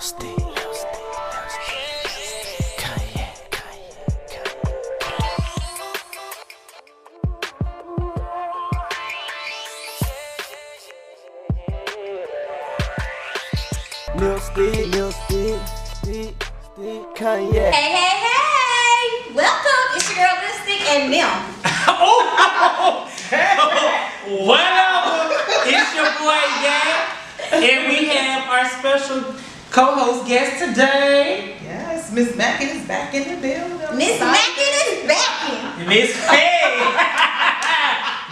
Cognac. Hey! Welcome. It's your girl Lipstick and Mil. Whatever. It's your boy Gab, and we have our special co-host guest today. Yes, Miss Mackin is back in the building. Miss Mackin is back. Miss Hey.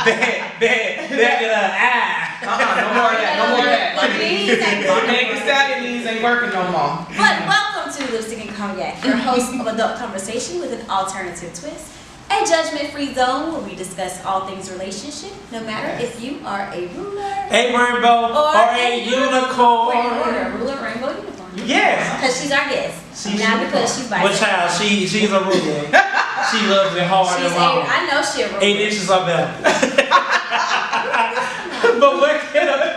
Back in her eye. No more of that. No more of that. My knees ain't working. My naked Saturday knees ain't working no more. But welcome to Lipstick and Cognac, your host of adult conversation with an alternative twist. A judgment-free zone where we discuss all things relationship, no matter if you are a ruler, A rainbow or a unicorn. Or a ruler, rainbow, unicorn. Yes. Because she's our guest. Not because she's bisexual. But child, she's a ruler. She loves it hard and long. I know she's a ruler. 8 inches or better. But where can the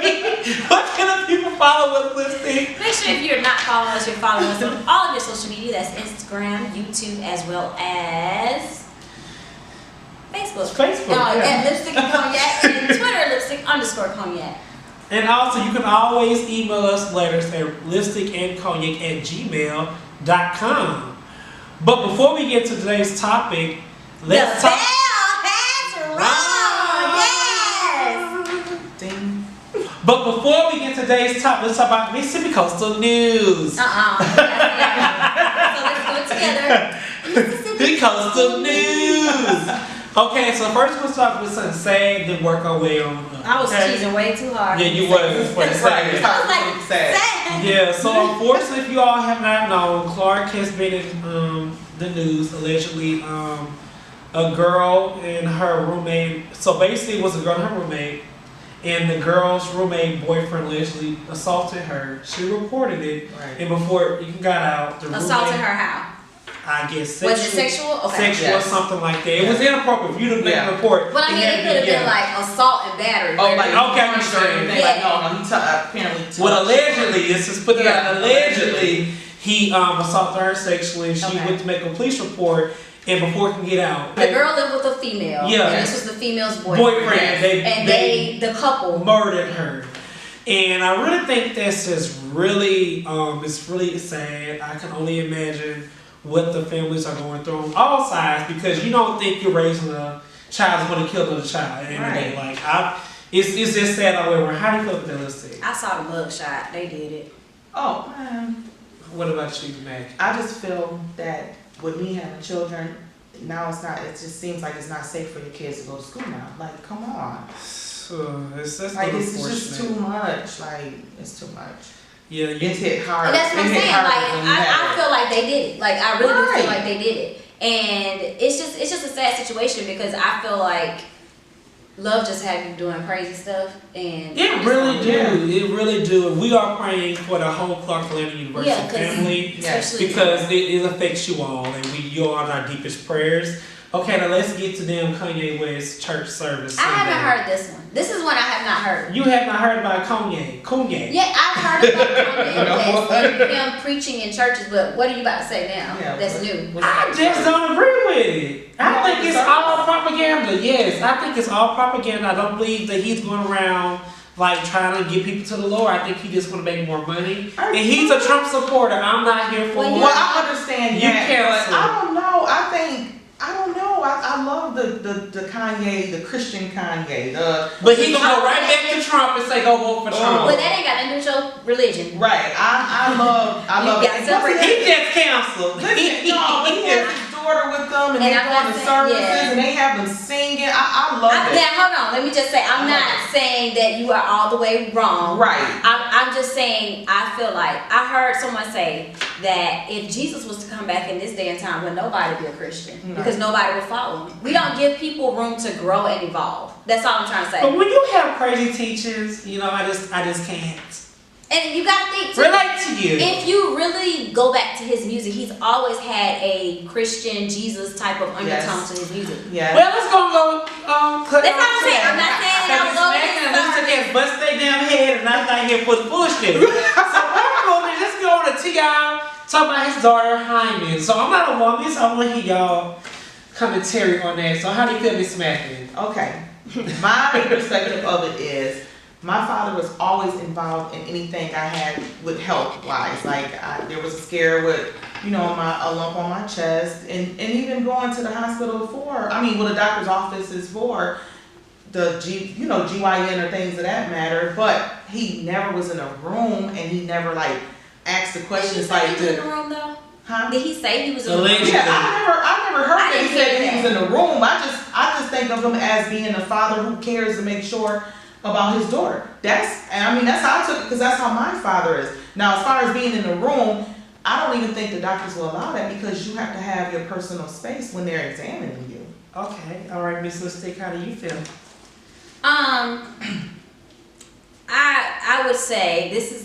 people follow us, Lipstick? Make sure if you're not following us, you're following us on all of your social media. That's Instagram, YouTube, as well as Facebook. Yeah. At Lipstick and Cognac, and Twitter, Lipstick_Cognac. And also, you can always email us letters at lipstickandcognac@gmail.com. But before we get to today's topic, let's talk. Ding. But before we get to today's topic, let's talk about Mississippi Coastal News. So let's do it together. Mississippi Coastal News. Okay, so first we'll start with something sad, then work our way on. I was cheesing way too hard. Yeah, you was. Right. I was like, sad. Yeah, so unfortunately, if you all have not known, Clark has been in the news allegedly. A girl and her roommate. So basically, it was a girl and her roommate, and the girl's roommate boyfriend allegedly assaulted her. She reported it, and before it got out, the Assaulted roommate, her how? I guess sexual. Was it sexual? Okay. Sexual or something like that. It was inappropriate for you to make a report. Well, I mean, it could have been like assault and battery. Oh, like okay, I'm sure anything. Like no, he apparently. Well, allegedly, this is put out. Allegedly, he assaulted her sexually. She went to make a police report, and before it can get out, the girl lived with a female. Yeah, and this was the female's boyfriend. The couple murdered her. And I really think this is really, it's really sad. I can only imagine what the families are going through on all sides, because you don't think you're raising a child that's going to kill another child at the end of the day. Like, it's just sad all the way around. How do you feel about that, Lipstick? I saw the mug shot. They did it. Oh man. What about you, Mac? I just feel that with me having children, now it's not. It just seems like it's not safe for your kids to go to school now. Like, come on. It's like it's just too much. Like, it's too much. Yeah, it hit hard. And that's what I'm saying. Like, I feel like they did it. Like, I really do feel like they did it. And it's just a sad situation, because I feel like love just have you doing crazy stuff, and it really do. It really do. We are praying for the whole Clark Atlanta University family, because it affects you all, and you're on our deepest prayers. Okay, now let's get to them Kanye West church service. I haven't heard this one. This is one I have not heard. You have not heard about Cognac? Yeah, I've heard about Cognac West and him preaching in churches, but what are you about to say now? That's new. I just don't agree with it. I think it's all propaganda. Yes, I think it's all propaganda. I don't believe that he's going around like trying to get people to the Lord. I think he just want to make more money. And he's a Trump supporter. I'm not here for Well, I understand you that, but I don't know. I don't know. I love the Kanye, the Christian Kanye. But he's gonna go right back to Trump and say go vote for Trump. But that ain't got nothing to do with your religion. Right. I love it. He just canceled. He has his daughter with them, and they're going to services, and they have them singing. I love it. Now hold on. Let me just say, I'm not saying that you are all the way wrong. Right. I'm just saying, I feel like I heard someone say that if Jesus was to come back in this day and time, would nobody be a Christian, because nobody would follow him. We don't give people room to grow and evolve. That's all I'm trying to say. But when you have crazy teachers, I just can't. And you gotta think too, relate to you. If you really go back to his music, he's always had a Christian Jesus type of undertone to his music. Yeah. Well, let's go. That's what I'm saying. I'm not saying that I was over bust their damn head, and I'm not here for the bullshit. So let's go on to T.I. talking about his daughter Hyman. So I'm not a woman, so I want to hear y'all commentary on that. So how do you feel Miss Smacking? Okay. My perspective of it is, my father was always involved in anything I had with health wise. Like there was a scare with, a lump on my chest, and even going to the hospital the doctor's office is for the GYN or things of that matter. But he never was in a room, and he never asked the questions like. Did he say he was in the room though? Huh? Did he say he was in the room? Yeah, I never heard that he said that he was in the room. I just think of him as being a father who cares to make sure about his daughter. That's how I took it, because that's how my father is. Now, as far as being in the room, I don't even think the doctors will allow that, because you have to have your personal space when they're examining you. Okay, all right, Miss Lipstick, how do you feel? I would say this is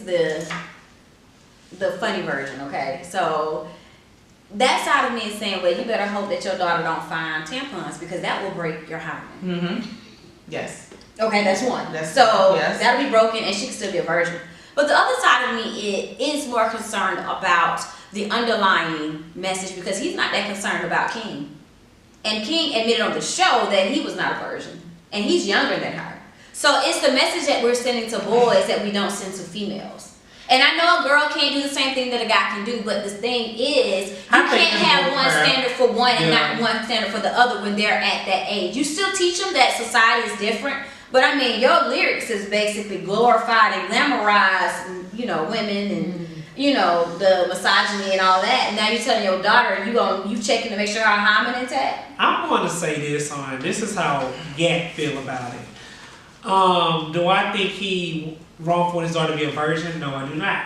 the funny version. Okay, so that side of me is saying, well, you better hope that your daughter don't find tampons, because that will break your hymen. Mm-hmm. Yes. Okay, that's one. Yes. That'll be broken, and she can still be a virgin. But the other side of me is more concerned about the underlying message, because he's not that concerned about King. And King admitted on the show that he was not a virgin, and he's younger than her. So it's the message that we're sending to boys that we don't send to females. And I know a girl can't do the same thing that a guy can do, but the thing is, you can't have one standard for one and not one standard for the other when they're at that age. You still teach them that society is different, but your lyrics is basically glorified and glamorized, women and, the misogyny and all that. And now you're telling your daughter you checking to make sure her hymen intact? I'm going to say this is how Yak feel about it. Do I think he wrong for his daughter to be a virgin? No, I do not.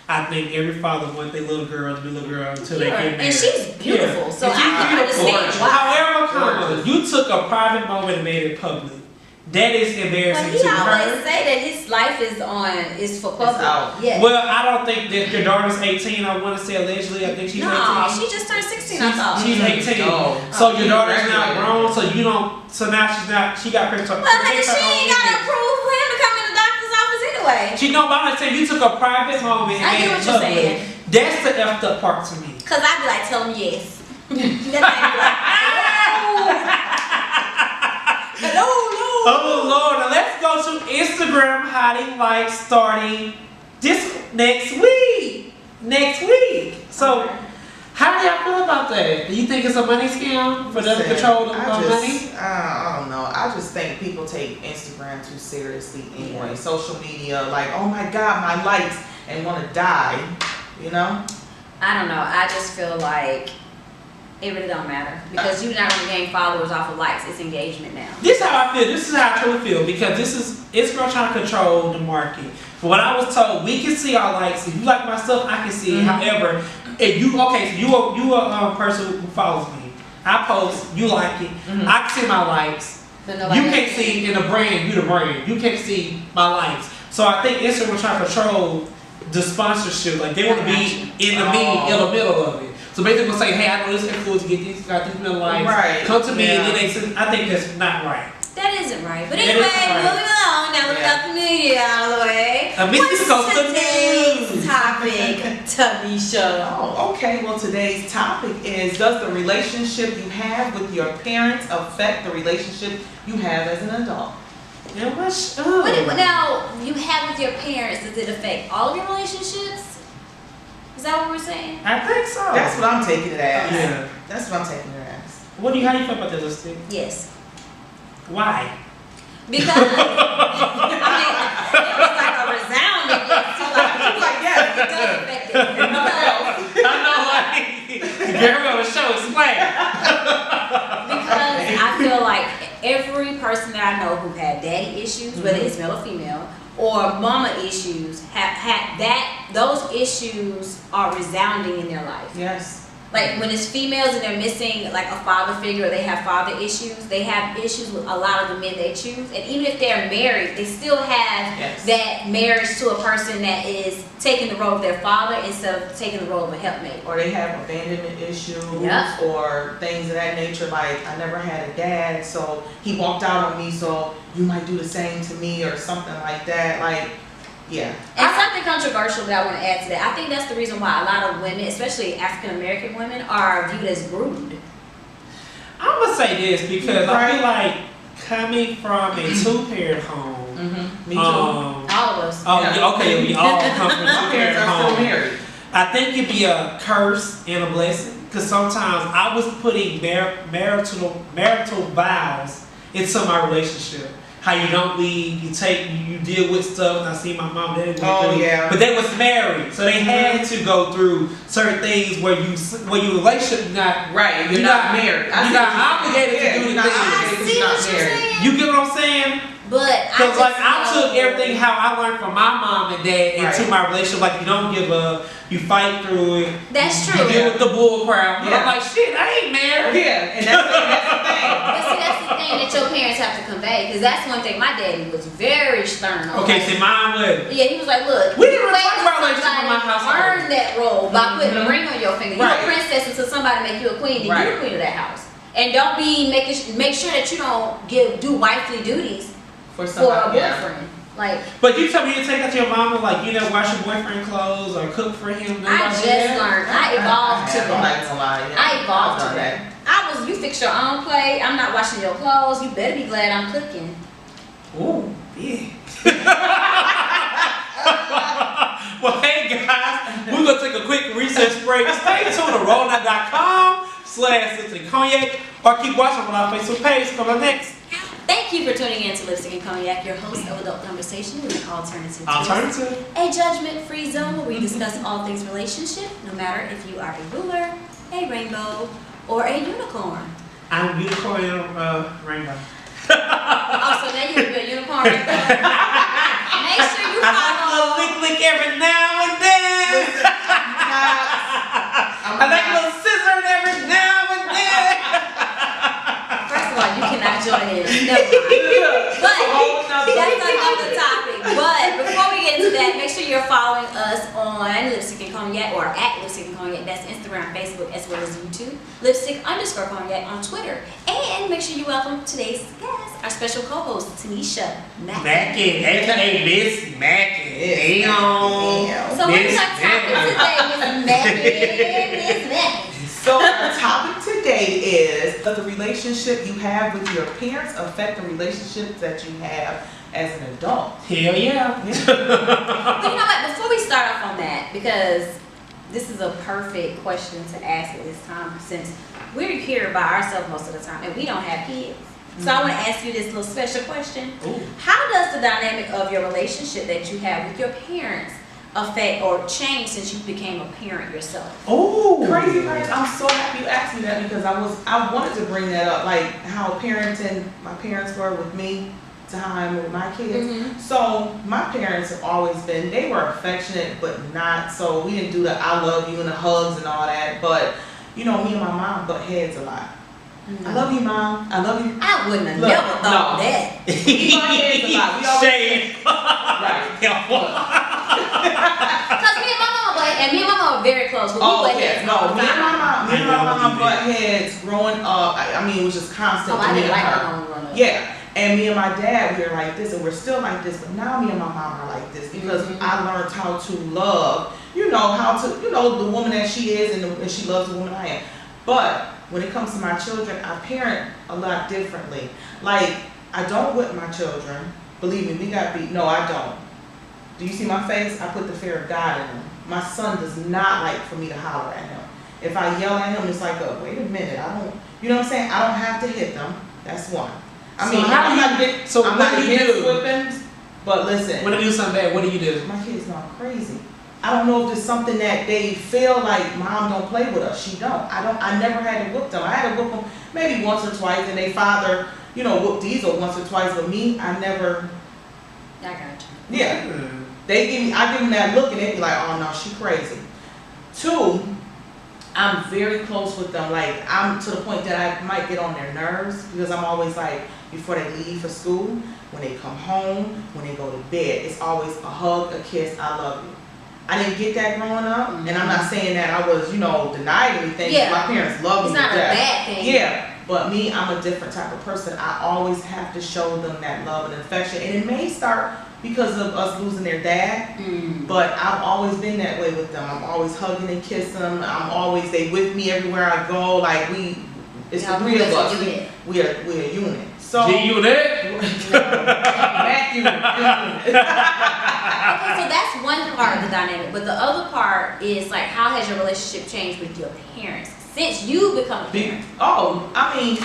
I think every father wants their little girl until they get married. And she's beautiful, so I can understand why. However, you took a private moment and made it public. That is embarrassing to her. But he always say that his life is for public. Yeah. Well, I don't think that your daughter's 18. I want to say allegedly. I think she's 18. No, she just turned 16. I thought she's 18. So your daughter's not grown. So you don't. So now she's not. She got picked up. Well, she ain't got to approve for him to come in the doctor's office anyway. She know, but I'm saying you took a private moment and made it public. That's the effed up part to me. Cause I'd be like, tell him yes. Hello. Oh Lord, now let's go to Instagram hiding lights starting this next week. So, how do y'all feel about that? Do you think it's a money scam for them to control the money? I don't know. I just think people take Instagram too seriously anyway. Social media, oh my God, my likes, and want to die. I don't know. I just feel like it really don't matter, because you're not going to gain followers off of likes. It's engagement now. This is how I feel. This is how I truly feel, because Instagram trying to control the market. From what I was told, we can see our likes. If you like my stuff, I can see it. However, if you you a person who follows me. I post, you like it. I can see my likes. You can't see in the brand. You the brand. You can't see my likes. So I think Instagram trying to control the sponsorship. They want to be in the middle of it. So basically, we'll say, hey, I know this influencer got these middle likes. Right. Come to me, and then they say, I think that's not right. That isn't right. But anyway, moving along. Now we got the media out of the way. What's today's topic, Tamisha? Oh, okay. Well, today's topic is, does the relationship you have with your parents affect the relationship you have as an adult? Now, you have with your parents, does it affect all of your relationships? Is that what we're saying? I think so. That's what I'm taking it as. Yeah. That's what I'm taking it as. How do you feel about that, Listy? Yes. Why? Because it was like a resounding yes. Yes, it does affect it. I know, girl on the show, explain. Because I feel like every person that I know who had daddy issues, whether it's male or female, or mama issues, have had that. Those issues are resounding in their life. Yes. When it's females and they're missing a father figure, or they have father issues, they have issues with a lot of the men they choose. And even if they're married, they still have that marriage to a person that is taking the role of their father instead of taking the role of a helpmate. Or they have abandonment issues or things of that nature, I never had a dad, so he walked out on me, so you might do the same to me, or something like that. Yeah. And something controversial that I want to add to that. I think that's the reason why a lot of women, especially African American women, are viewed as rude. I'm gonna say this because I feel like coming from a 2-parent home. Me too. All of us. Oh, yeah, okay, we all come from a My parents 2-parent are still home. married. I think it'd be a curse and a blessing because sometimes I was putting marital vows into my relationship. How you don't leave, you deal with stuff. And I see my mom, they went through, but they was married, so they had to go through certain things where your relationship not right. You're not married. You're not obligated to do the things. I see what you're saying. You get what I'm saying? But Because like I took everything how I learned from my mom and dad into my relationship. Like you don't give up, you fight through it. That's true. You deal with the bull crowd. Yeah. I'm like shit, I ain't married. Yeah, and that's the thing. But see, that's the thing that your parents have to convey, because that's one thing. My daddy was very stern on. Okay, see, mine would. Yeah, he was like, look, We didn't talk about relationship in my household. earn that role by putting a ring on your finger. You're Right. a princess until somebody make you a queen, then you're the queen of that house. And don't be make sure that you don't do wifely duties for a boyfriend. Like, But you tell me you take that to your mama, like you never wash your boyfriend clothes or cook for him. I just learned. I evolved to I'm not that. gonna lie. I evolved to I've done that. You fix your own plate. I'm not washing your clothes. You better be glad I'm cooking. Ooh, yeah. Well, hey guys, we're gonna take a quick recess break. Stay tuned to rollnight.com/lipstick-cognac or keep watching on our Facebook page. Come on next. Thank you for tuning in to Lipstick and Cognac, your host of Adult Conversation with an Alternative Twist. Alternative. A judgment-free zone where we discuss all things relationship, no matter if you are a ruler, a rainbow, or a unicorn. I'm unicorn and rainbow. Oh, so now you're a unicorn rainbow. Make sure you I like a little follow. lick every now and then. I like a little scissor every now and then. First of all, you cannot join in. Never mind. But that's another topic. But before we get into that, make sure you're following us on Lipstick and Cognac or at Lipstick and Cognac. That's Instagram, Facebook, as well as YouTube. Lipstick_Cognac on Twitter. And make sure you welcome today's guest, our special co-host, Tanisha Mackin, aka Miss Mackin. Damn. So what's our topic today, Miss Mackin? Miss Mackin. So our topic today is, does the relationship you have with your parents affect the relationships that you have as an adult? Hell yeah. But you know what? Before we start off on that, because this is a perfect question to ask at this time, since we're here by ourselves most of the time and we don't have kids. So I want to ask you this little special question. Ooh. How does the dynamic of your relationship that you have with your parents affect or change since you became a parent yourself? Oh, Crazy parents. I'm so happy you asked me that because I wanted to bring that up, like how parenting my parents were with me to how I'm with my kids. Mm-hmm. So my parents have always been, they were affectionate, but not so, we didn't do the I love you and the hugs and all that, but you know, me and my mom butt heads a lot. Mm-hmm. I love you, Mom. I love you. I wouldn't have Look, never thought no. that. We butt heads a lot. We always Shade. right. Because me and my mama are very close. But we butt heads all the Me and time. my mom butt heads growing up. I mean, it was just constant. Oh, to I me didn't and like her. my mama growing up. Yeah, and me and my dad, we were like this, and we're still like this. But now me and my mom are like this because I learned how to love. You know how to, you know, the woman that she is, and she loves the woman I am. But when it comes to my children, I parent a lot differently. Like, I don't whip my children. Believe me, we got beat. No, I don't. Do you see my face? I put the fear of God in them. My son does not like for me to holler at him. If I yell at him, it's like, oh, wait a minute, I don't, you know what I'm saying? I don't have to hit them. That's one. I mean, I'm not against whippings, but listen. When they do something bad, what do you do? My kids know I'm crazy. I don't know if it's something that they feel like Mom don't play with us. She don't. I never had to whip them. I had to whip them maybe once or twice, and they father, you know, whooped Diesel once or twice. But me, I never. I got you. Yeah. I give them that look, and they be like, oh no, she crazy. Two, I'm very close with them. Like, I'm to the point that I might get on their nerves because I'm always like, before they leave for school, when they come home, when they go to bed, it's always a hug, a kiss, I love you. I didn't get that growing up, and I'm not saying that I was, you know, denied anything. Yeah. My parents love me to death. It's not a bad thing. Yeah, but me, I'm a different type of person. I always have to show them that love and affection, and it may start because of us losing their dad. But I've always been that way with them. I'm always hugging and kissing them. They with me everywhere I go. Like it's the three of us. We're a unit. So G-Unit? Matthew. Okay, so that's one part of the dynamic, but the other part is like, how has your relationship changed with your parents since you become a parent? Oh, I mean,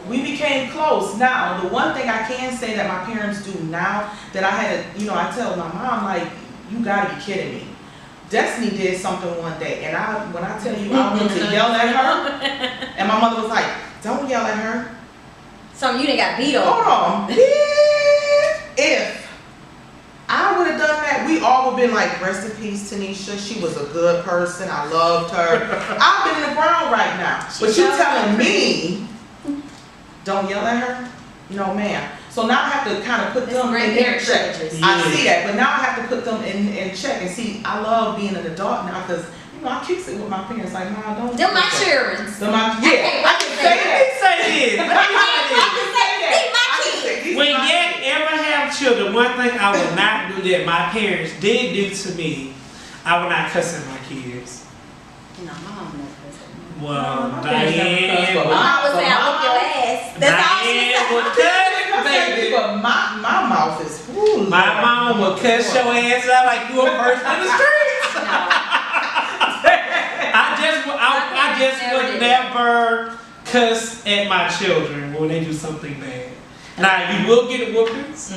we became close. Now, the one thing I can say that my parents do now, that I had to, I tell my mom, like, you gotta be kidding me. Destiny did something one day, and when I tell you I went to yell at her, and my mother was like, don't yell at her. Something you done got beat over. Hold on. If I would have done that, we all would have been like, rest in peace, Tanisha. She was a good person. I loved her. I've been in the ground right now. But you telling me, don't yell at her? No, ma'am. So now I have to kind of put them in their check. I see that, but now I have to put them in check. And see, I love being an adult now because I kicks it with my parents. Like, nah, don't. Them my children. I can say that. When yet ever have children, one thing I would not do that my parents did do to me, I would not cuss at my kids. No, my mom never cussed at me. Well, My Diane mom would say, I'll whoop your ass. That's all she Diane would said. cuss, baby. But my mouth is full. My mom would cuss your ass out like you a person in the streets. I just would never cuss at my children when they do something bad. Now you will get whoopings.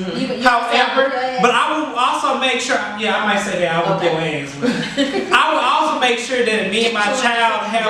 However, but I will also make sure. Yeah, I might say that I will whoop your ass. I will also make sure that me and my child have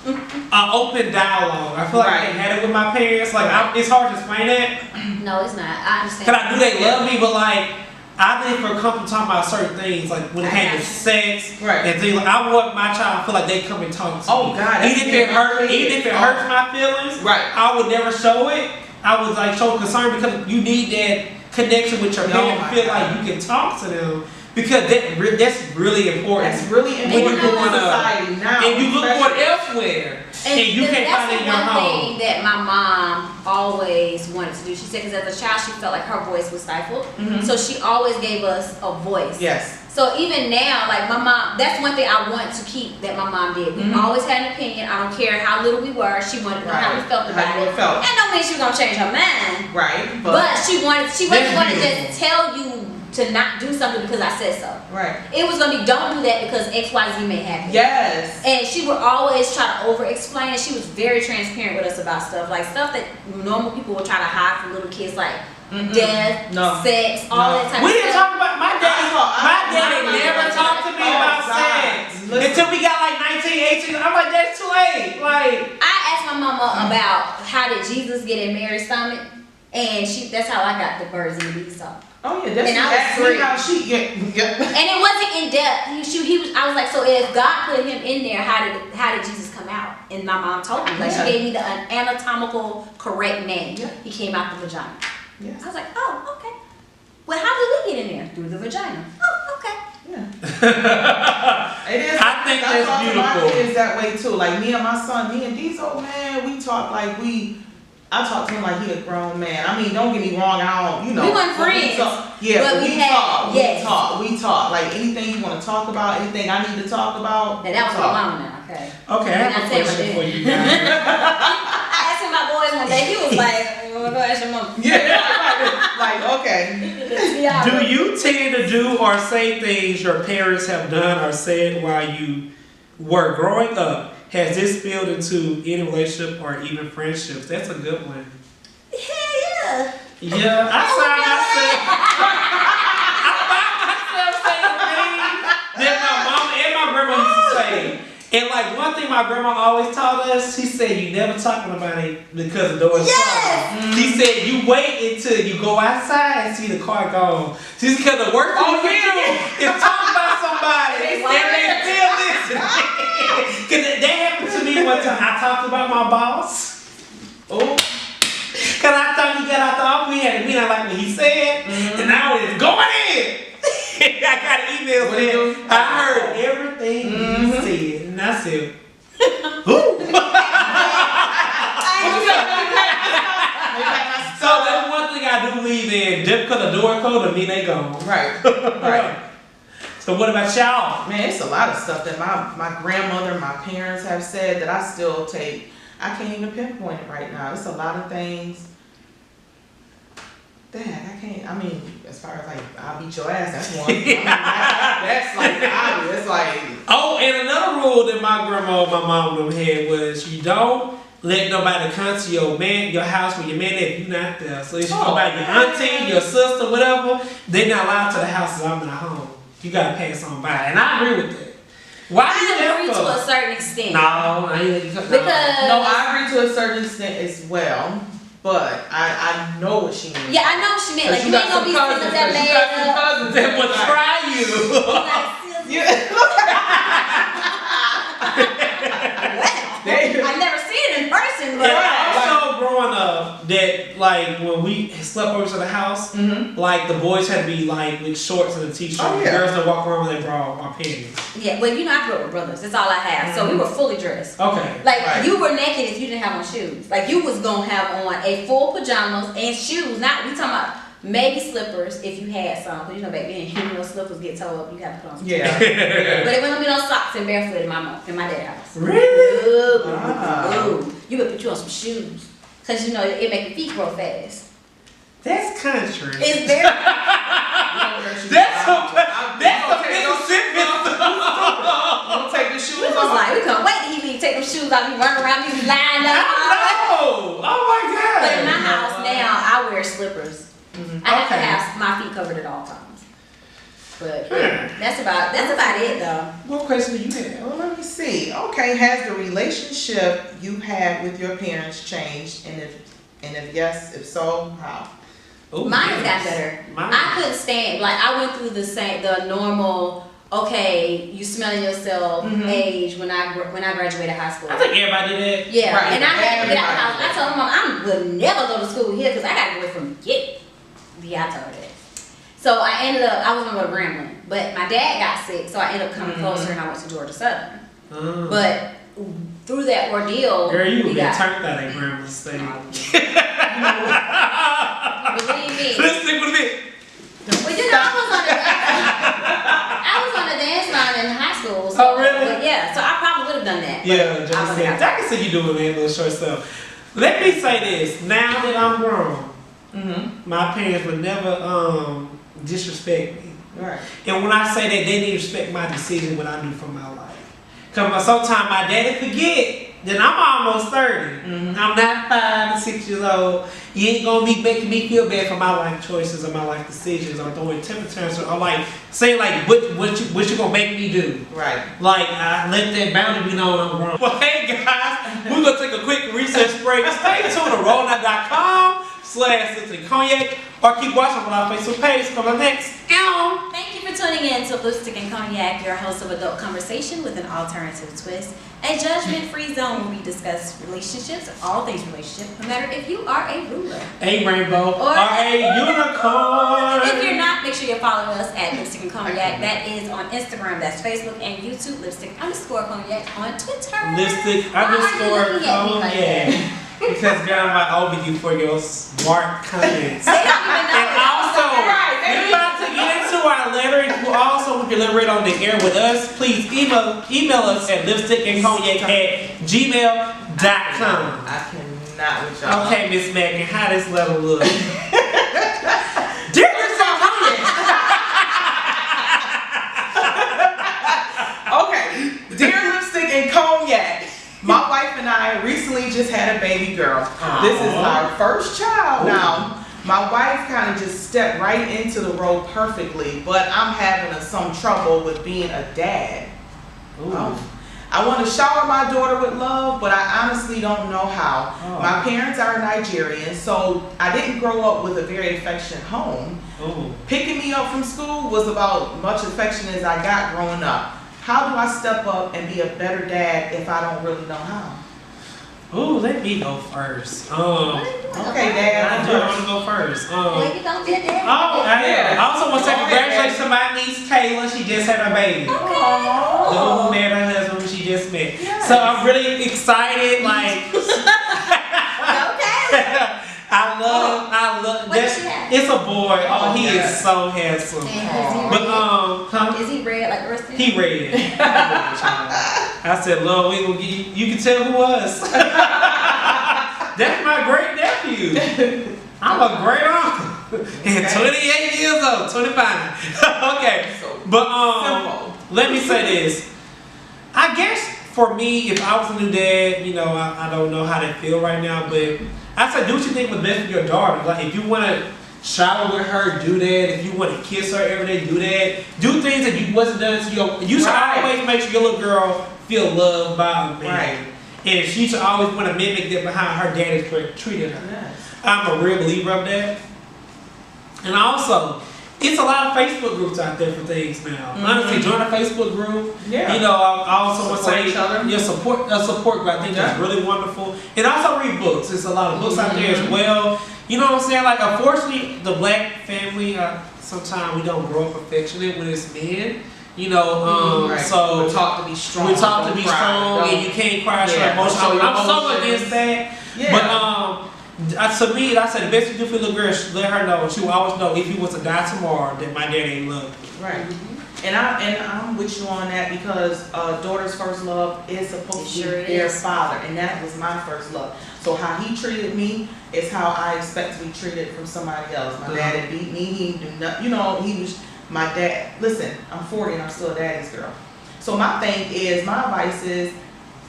an open dialogue. I feel like I had it with my parents. Like it's hard to explain that. No, it's not. I understand. Cause I do they love me, but like I think for comfortable talking about certain things, like when it came to sex and things, like I want my child to feel like they come and talk to me. Oh God! Even if it hurts my feelings, I would never show it. I was like show concern because you need that connection with your parents to feel like you can talk to them because that's really important. That's really important in society now. And you look for it elsewhere. And you can't find it in your home. That's one thing that my mom always wanted to do. She said, because as a child, she felt like her voice was stifled. So she always gave us a voice. Yes. So even now, like my mom, that's one thing I want to keep that my mom did. We always had an opinion. I don't care how little we were. She wanted to know how we felt about it. And don't mean she was gonna change her mind. Right. But she wasn't gonna just tell you to not do something because I said so. Right. It was gonna be don't do that because XYZ may happen. Yes. And she would always try to over explain it. She was very transparent with us about stuff. Like stuff that normal people would try to hide from little kids, like death, sex, all that type of stuff. We didn't talk about my daddy never talked to me about sex. Until we got like 19, 18. I'm like, that's too late. Like I asked my mama about how did Jesus get in Mary's stomach, and that's how I got the birds and the bees talk. Oh yeah, that's how she And it wasn't in depth. I was like, so if God put him in there, how did Jesus come out? And my mom told me, like she gave me the anatomical correct name. He came out the vagina. Yes. I was like, oh, okay. Well, how did we get in there? Through the vagina. Oh, okay. Yeah. It is. I think that's beautiful. My kids that way too. Like me and my son, me and Diesel, man, we talk like I talk to him like he a grown man. I mean, don't get me wrong. We weren't friends. But we talk. Like anything you want to talk about, anything I need to talk about. Now, that was my mama now. Okay. Okay, I have a question for you guys. I asked him my boys one day. He was like, "Well, go ask your mama." Like okay. Do you tend to do or say things your parents have done or said while you were growing up? Has this spilled into any relationship or even friendships? That's a good one. Hell yeah. Yeah, I find myself saying things that my mom and my grandma used to say. And like one thing my grandma always taught us, she said you never talking about it because the door is closed. She said you wait until you go outside and see the car gone. She's because the worst thing you can do is talk about somebody and they still listen. Because that happened to me one time. I talked about my boss. Oh. Because I thought he got out the office. We had a meeting, I like what he said. And now it's going in. I got an email saying I heard everything he said. And I said, ooh. So that's one thing I do believe either difficult or door code or me they gone. Right. Right. So what about y'all? Man, it's a lot of stuff that my grandmother, my parents have said that I still take. I can't even pinpoint it right now. It's a lot of things. Dad, I can't. I mean, as far as like, I'll beat your ass. That's one. I mean, that's like obvious. Like. Oh, and another rule that my grandma and my mom them had was you don't let nobody come to your house with your man if you're not there. So if you go by your auntie, your sister, whatever, they're not allowed to the house if I'm not home. You gotta pass on by, and I agree with that. Why do you agree to a certain extent. No, I ain't because no, I agree to a certain extent as well. But I know what she means. Yeah, I know what she meant. Like you ain't gonna be sitting with that man that would try you. I never seen it in person, but also growing up, that like when we slept over to the house, like the boys had to be like with shorts and a t-shirt. Oh, yeah. Girls don't walk around with their bra or panties. Yeah, well, you know, I grew up with brothers. That's all I have. So we were fully dressed. Okay. Like you were naked if you didn't have on shoes. Like you was gonna have on a full pajamas and shoes. Not we talking about maybe slippers if you had some. Cause you know back then, you know slippers get towed up. You have to put on some. Yeah. But it wasn't gonna be no socks and barefoot in my dad's house. Really? Ooh. You would put you on some shoes. Cause you know it make your feet grow fast. That's country. It's very. That's a Mississippi. Don't take the shoes We was off. like, we couldn't wait till he be take them shoes off, he run around, he be lined up. No! Oh my God! But in my house now, I wear slippers. I have to have my feet covered at all times. But that's about it though. What question do you have? Well, let me see. Okay, has the relationship you had with your parents changed? And if yes, if so, how? Mine has gotten better. I couldn't stand, like I went through the normal, okay, you smelling yourself age when I graduated high school. I think everybody did that. Yeah, right. and I had to get out of the house. I told my mom I would never go to school here because I got to go from the get. Yeah, I told her that. So I was gonna go to Grambling, but my dad got sick, so I ended up coming closer and I went to Georgia Southern. But through that ordeal, girl, you would be turned out at Grambling State. Believe me. Let's stick with it. Well, you know, I was on the dance line in high school. So, oh, really? But yeah, so I probably would have done that. Yeah, just I can see you doing that little short stuff. Let me say this. Now that I'm grown, my parents would never disrespect me. Right. And when I say that, they need to respect my decision, what I do for my life. Because sometimes my daddy forget that I'm almost 30. I'm not 5 and 6 years old. You ain't gonna be making me feel bad for my life choices or my life decisions or throwing temper tantrums or like saying like what you gonna make me do. Right. Like I let that boundary be known I'm wrong. Well, hey guys, we're gonna take a quick recess break. Stay tuned to rollnight.com/LipstickCognac or keep watching on our Facebook page. Come on next. Thank you for tuning in to Lipstick and Cognac, your host of adult conversation with an alternative twist. A judgment-free zone where we discuss relationships, all things relationship, no matter if you are a ruler, a rainbow, or a unicorn. If you're not, make sure you follow us at Lipstick and Cognac. That is on Instagram, that's Facebook and YouTube, Lipstick_Cognac on Twitter. Lipstick_Cognac. Because girl, I'm over you for your smart comments. They don't even know. And also, we're about to get into our lettering. Also, we can elaborate on the air with us. Please email us at lipstickandcognac@gmail.com. I cannot with y'all. Okay, Miss Megan, how this letter look? Dear Lipstick and Cognac. Okay, dear Lipstick and Cognac. My wife and I recently just had a baby girl. This is our first child now. My wife kind of just stepped right into the role perfectly, but I'm having some trouble with being a dad. I want to shower my daughter with love, but I honestly don't know how. My parents are Nigerian, so I didn't grow up with a very affectionate home. Picking me up from school was about much affection as I got growing up. How do I step up and be a better dad if I don't really know how? Ooh, let me go first. Okay, Dad. I do want to go first. Well, you don't get that. I also want to say congratulations to my niece Kayla. She just had her baby. The one who married her husband who she just met. So I'm really excited. Like, Okay. I love What does she have? It's a boy. Oh, he yes. is so handsome. And is he But red? Is he red like the rest of them? he red. I said, Lord, we gonna get you can tell who was. That's my great nephew. I'm a great uncle. And 28 years old, 25. Okay. But let me say this. I guess for me, if I was a new dad, you know, I don't know how they feel right now, but I said do what you think was best for your daughter. Like if you want to shower with her, do that. If you want to kiss her every day, do that. Do things that you wasn't done to your. You should always make sure your little girl feel loved by a man. Right. And she should always want to mimic that behind her dad has treated her. Yes. I'm a real believer of that. And also, it's a lot of Facebook groups out there for things now. Honestly, join a Facebook group. Yeah. You know, I also want to Support say, each other. yeah, support a support group. I think that's really wonderful. And also read books. There's a lot of books out there as well. You know what I'm saying? Like, unfortunately, the black family, sometimes we don't grow up affectionate when it's men. You know, so we're taught to be strong. We're taught to be strong, and you can't cry your emotions. I'm so against that. Yeah. But to me, I said the best you do for the little girl, let her know. She will always know if you was to die tomorrow, that my dad ain't love you. Right. And I'm with you on that because daughter's first love is supposed to be their father, and that was my first love. So how he treated me is how I expect to be treated from somebody else. My dad had beat me. He didn't do nothing. You know, he was my dad. Listen, I'm 40 and I'm still a daddy's girl. So my thing is, my advice is,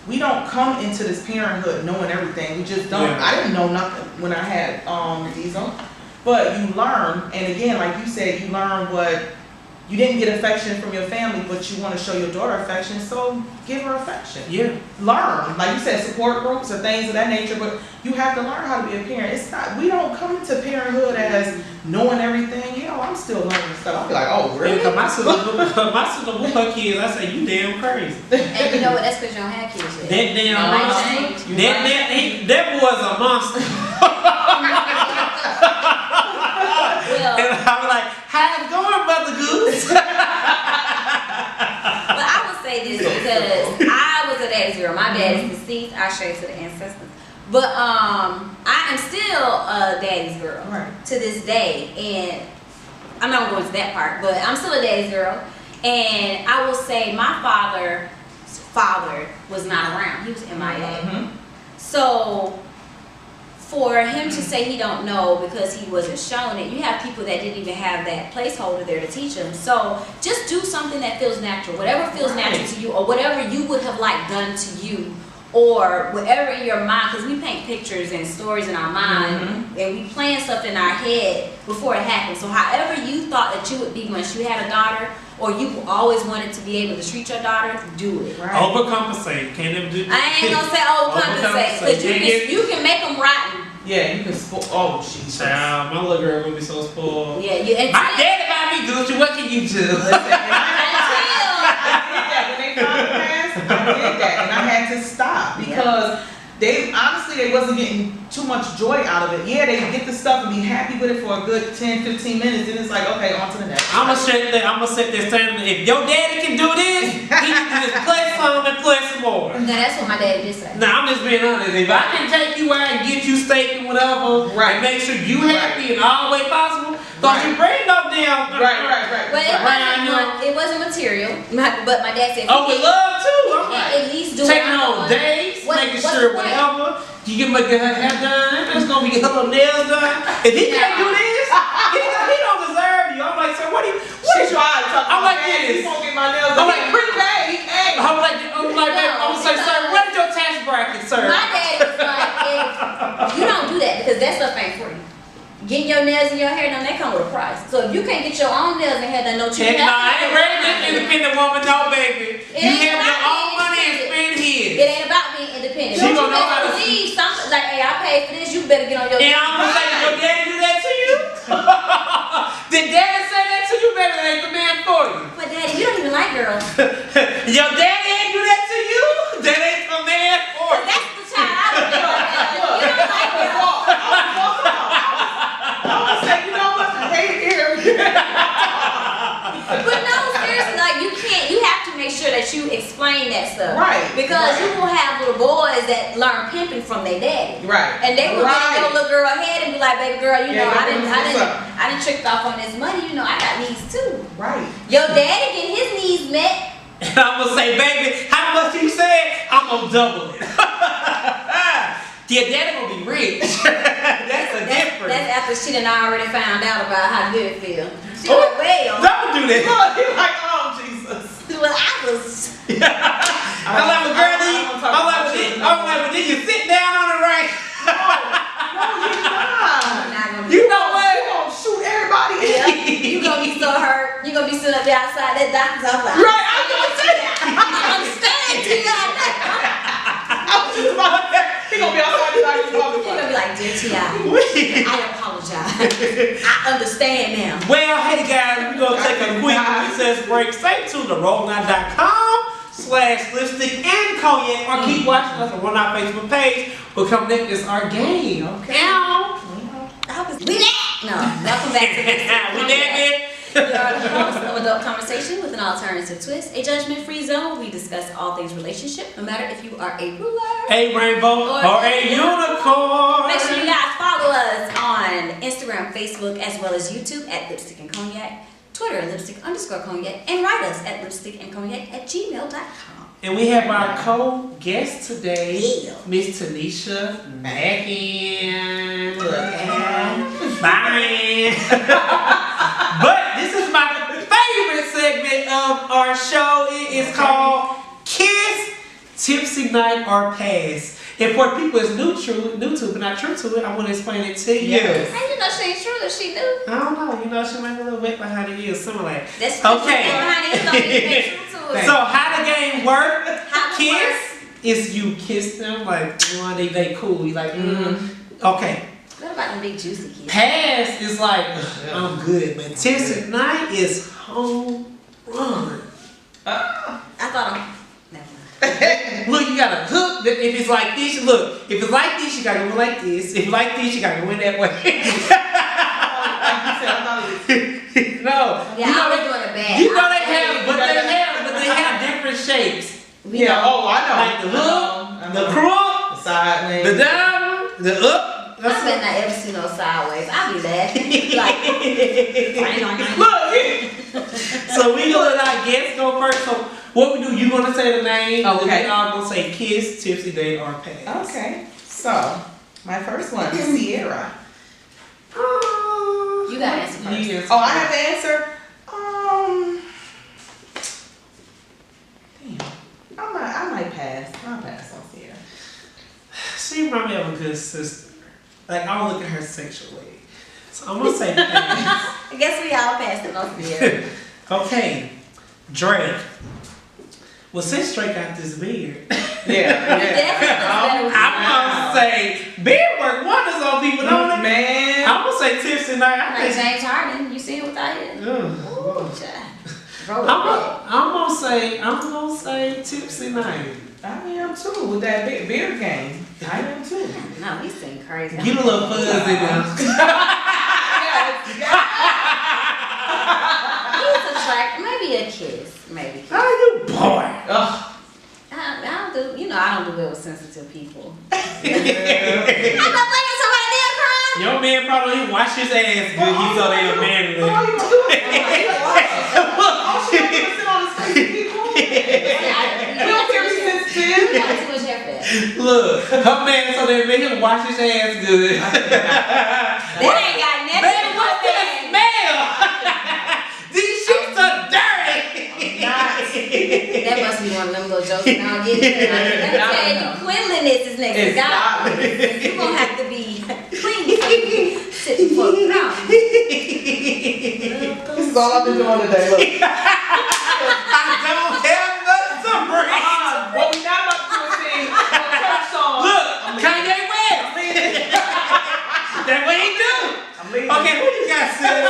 we don't come into this parenthood knowing everything. We just don't. Yeah. I didn't know nothing when I had Diesel. But you learn, and again, like you said, you learn what you didn't get affection from your family, but you want to show your daughter affection, so give her affection. Yeah. Learn, like you said, support groups or things of that nature, but you have to learn how to be a parent. It's not, we don't come into parenthood as knowing everything. You know, I'm still learning stuff. I'll be like, oh, really? Yeah, my sister with her kids, I say, you damn crazy. And you know what? That's because you don't have kids yet. That damn monster. That boy's a monster. Well, and I'm like, how's it going, Mother Goose? but I would say this because I was a daddy's girl. My dad is deceased. I share to the ancestors. But I am still a daddy's girl to this day. And I'm not going to that part, but I'm still a daddy's girl. And I will say my father's father was not around. He was MIA. So for him to say he don't know because he wasn't shown it, you have people that didn't even have that placeholder there to teach him. So just do something that feels natural, whatever feels natural to you, or whatever you would have liked done to you, or whatever in your mind, because we paint pictures and stories in our mind, and we plan stuff in our head before it happens. So however you thought that you would be once you had a daughter, or you always wanted to be able to treat your daughter, do it. Overcompensate. Can't never do that. I ain't gonna say overcompensate, because you can make them rotten. Yeah, you can spoil. Oh, jeez. Child, my little girl gonna be so spoiled. Yeah, my daddy got me Gucci. What can you do? When they finally passed, I did that, and I had to stop because they wasn't getting too much joy out of it. Yeah, they get the stuff and be happy with it for a good 10, 15 minutes, then it's like, okay, on to the next. I'm gonna sit there saying, if your daddy can do this, he can just play some and play some more. Now that's what my daddy did say. Now I'm just being honest. If I can take you out and get you steak and whatever, and make sure you happy in all way possible, don't you bring no damn. But it wasn't material. But my dad said, with love too. At least do taking on dates, making sure whatever. You can make her hair done. It's gonna be her little nails done. If he can't do this, he don't deserve you. I'm like, sir, what do you? She tried to talk I'm like He this. won't get my nails done. I'm like, pretty bad. He can't. I'm like, baby, I'm gonna say, sir, what is your tax bracket, sir? My dad was like, if you don't do that because that stuff ain't free. Getting your nails and your hair done, they come with a price. So if you can't get your own nails and hair done, no you I ain't ready to independent woman, no baby. You have your own money and spend his. It ain't about being independent. She gonna know how to believe something like, hey, I paid for this, you better get on your. And I'm gonna say, did your daddy do that to you? Did daddy say that to you? Baby, that ain't the man for you. But daddy, you don't even like girls. Your daddy ain't do that to you? That ain't the man for you. That's the child I don't think about. You don't like girls. I was like, you know what? I hate it here. But no, seriously, like you have to make sure that you explain that stuff. Right. Because right. you will have little boys that learn pimping from their daddy. Right. And they will get right. your little girl head and be like, baby girl, you Yeah, know, baby, I didn't trick off on this money, you know, I got needs too. Right. Your daddy get his needs met. And I'm gonna say, baby, how much you said? I'm gonna double it. Yeah, daddy gonna be rich. That's a difference. That's after she done already found out about how good it feel. She like, well, don't do that. Look, you're like, oh Jesus. well, I was. I'm like, well, girl, I'm like, then you sit down on the right. No, you're not. You know what? You gonna shoot everybody in. Yeah. You gonna be so hurt. You gonna be sitting up there outside that doctor's office. Right, I was gonna say that. I'm standing to you. I was just about to say, he gonna be outside the doctor's office. You're gonna be like, dear T.I., I apologize. I understand now. Well, hey guys, we're gonna take a quick recess break. Stay tuned to rollnow.com/lipstick and cognac, or keep watching us on our Facebook page. We'll come next is our game. Okay. Now, We there? No. Welcome back to this. we there, man. We are the host of Adult Conversation with an Alternative Twist, a judgment-free zone where we discuss all things relationship, no matter if you are a ruler, A rainbow or a unicorn. Make sure you guys follow us on Instagram, Facebook, as well as YouTube at Lipstick and Cognac, Twitter, lipstick_cognac, and write us at lipstickandcognac@gmail.com. And we have our co-guest today, Yeah. Miss Tanisha Mackin. Bye. But this is my favorite segment of our show. It is called Kiss, Tipsy Night, or Pass. And for people that's new to but not true to it, I want to explain it to you. Yes. And you know she ain't true that she do. I don't know. You know, she might be a little wet behind the ears, something like that. That's Okay. behind it. Don't need to be true to it. So how the game work? How it Kiss work? is you kiss them like, oh, they cool. You like, okay. What about them big juicy kids? Pass is like, I'm good, but Tipsy Night is home run. I thought I'm. Never mind. Look, you gotta hook. If it's like this, look. If it's like this, you gotta go like this. If it's like this, you gotta go in that way. No. Yeah, you know I was they, doing it bad. you know they have different shapes. Yeah, oh, I know. Like the hook, the crook, the sideways, the down, the up. I bet not ever see no sideways. I'll be laughing. Like, Look. So we gonna let our guests go first. So what we do? You gonna say the name? Okay. And we all gonna say kiss, tipsy date, or pass. Okay. So my first one is Sierra. you gotta answer first. Yes. Oh, I have to answer. Damn. I might pass. I'll pass on Sierra. She remind me of a good sister. Like, I don't look at her sexually. So I'm gonna say pass. I guess we all passed it off here. Okay, Drake. Well, since Drake got this beard, Definitely. I'm gonna say beard work wonders on people, don't it? Man. I'm gonna say tipsy night. I Like think. James Harden, you see him without it? Ooh, child. I'm gonna say tipsy night. I am too with that beer game. I am too. No, he's saying crazy. Get a little fuzz in there. He's attractive. Maybe a kiss. Maybe. How you boy? Ugh. I don't do. You know, I don't do well with sensitive people. Your I'm not thinking somebody did cry. man probably didn't wash his ass good. He thought they were manly. Oh, you gonna do it? Oh, she don't even sit on his face and be cool. We don't care if he's sensitive. You got too much hair for that. Look, her man so they made him wash his ass good. That ain't got nothing Man, to do what's with that that. smell? These sheets are dirty. That must be one of them little jokes that I'll get to. Let me tell you, cleanliness is next to It's godliness. You're going to have to be clean before you sit before the throne. This is all I've been doing today. Look. I don't have nothing to bring. What we not about to do is sing a church song. Look, Kanye West. That's what he do. I'm leaving. Okay, who you got, sis?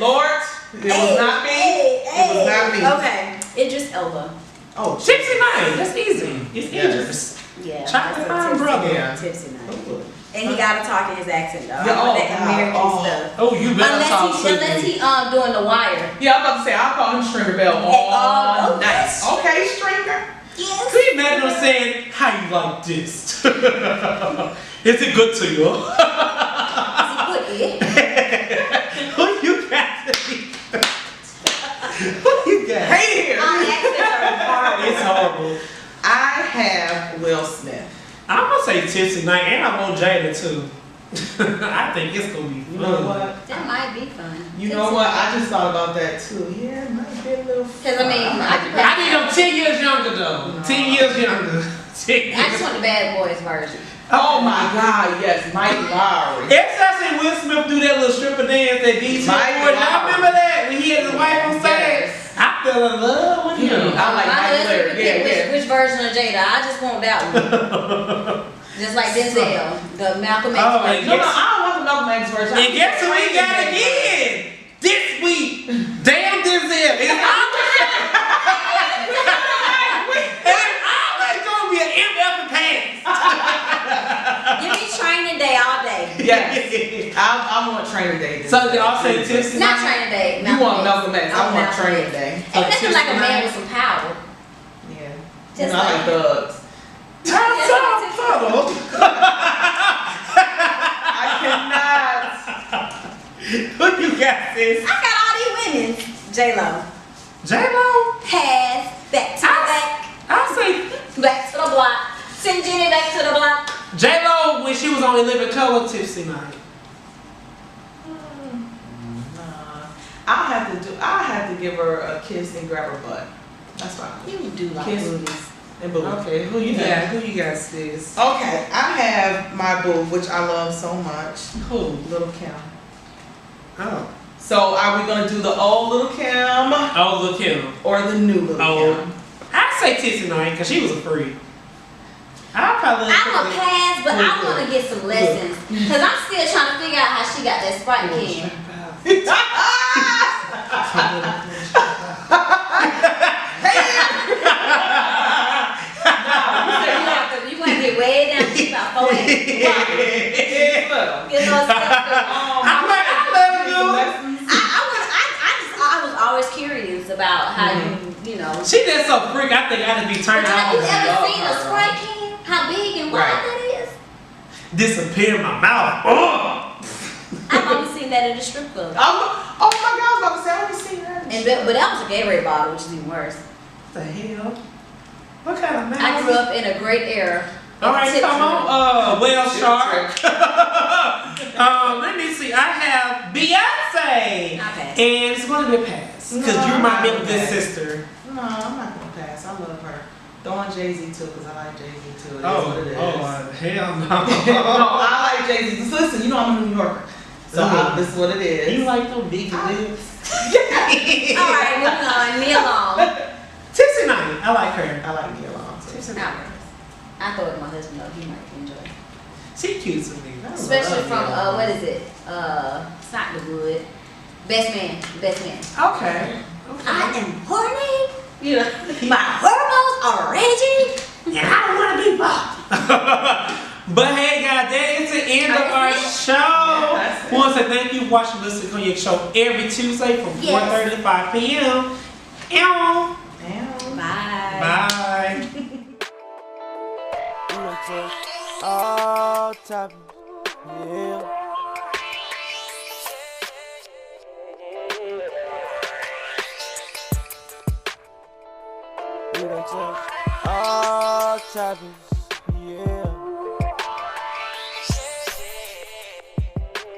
Lord, it was not me. It was not me. Okay, Idris Elba. Oh, Tipsy night. That's easy. It's Yes. Idris. Yeah. Chocolate that's a Brown tipsy- brother. Yeah. Tipsy night. Ooh. And he gotta talk in his accent though. Yeah, That American stuff. Oh, you better talk Unless he doing the wire. Yeah, I'm about to say, I'll call him Stringer Bell all night. Okay, Stringer. Yes. Can you imagine him saying, how you like this? Is it good to you? Who you got? Who you got? Hey here. Our accents are horrible. It's horrible. I have Will Smith. I'm gonna say Tipsy Night, and I want Jada too. I think it's gonna be fun. You know what? That might be fun. You know what? I just thought about that too. Yeah, it might be a little fun. Because I mean, I need them 10 years younger though. No. 10 years younger. 10 I just want the Bad Boys version. Oh my God, yes, Mike Lowry. Every time I see Will Smith do that little stripper dance that DJ Mike Ford, I Lowry. remember that when he had his wife on stage. Yes. I fell in love with him. I like I Mike know Lowry. Yeah. which version of Jada. I just want that one. Just like Denzel, the Malcolm X Oh, version. No, I don't want the Malcolm X version. And guess who we got again? This week. Damn Denzel. It's always gonna be an MF and pants. Give me training day all day. Yes. I want training day. So y'all say Tipsy Not Night? training day. You want Malcolm X. I want Malcolm training X. day. Ain't nothing like a Tipsy man Night? with some power. Yeah. Just I like thugs. That's so subtle. I cannot. Who you got, sis? I got all these women. J-Lo. J-Lo? Has. Back to the back. I say Back to the block. Send Jenny back to the block. J-Lo when she was on 11 Color Tipsy Night. Nah. I'll have to give her a kiss and grab her butt. That's fine. You do like Kiss. booties. And boo. Okay, who you got? Who you got, sis? Okay, I have my boo, which I love so much. Who? Little Kim. Oh. So are we gonna do the old Little Kim Oh, look him. or the new Little Oh. Kim? I say Tipsy Night because she was a freak. I probably. I'm a pass, but I want to get some lessons. Because I'm still trying to figure out how she got that Sprite can. You want to get way down to about 4 inches. Get those steps I love you. I was always curious about how you know. She just so freak. I think I would be turned Have you on. ever seen a Sprite can? How big and wide that is? Disappear in my mouth. I've only seen that in the strip club. Oh my God, I was about to say I haven't seen that. But that was a Gatorade bottle, which is even worse. What the hell? What kind of mouth? I grew up in a great era. All right, come on. Whale Shark. Let me see. I have Beyonce. I pass. And it's going to be a pass. Because you remind me of a good sister. No, I'm not gonna pass. I love her. Throw on Jay-Z too, because I like Jay-Z too. It is what it is. Hell no. No, I like Jay-Z. Just listen, you know I'm a New Yorker. So this is what it is. You like them big lips? Alright, moving on. Nia Long. Tipsy Night. I like her. I like Nia Long too. Tipsy Night. I thought my husband though, he might enjoy it. She cute to me. Especially from what is it? It's not the wood. Best man. Okay. I am horny. You know, my hormones are raging. And I don't want to be fucked. But hey guys, that is the end of our show. We want to say thank you for watching Listen Cognac show every Tuesday from 4:30 to 5 p.m. Bye. Bye. All top, yeah. We done took all topics, yeah.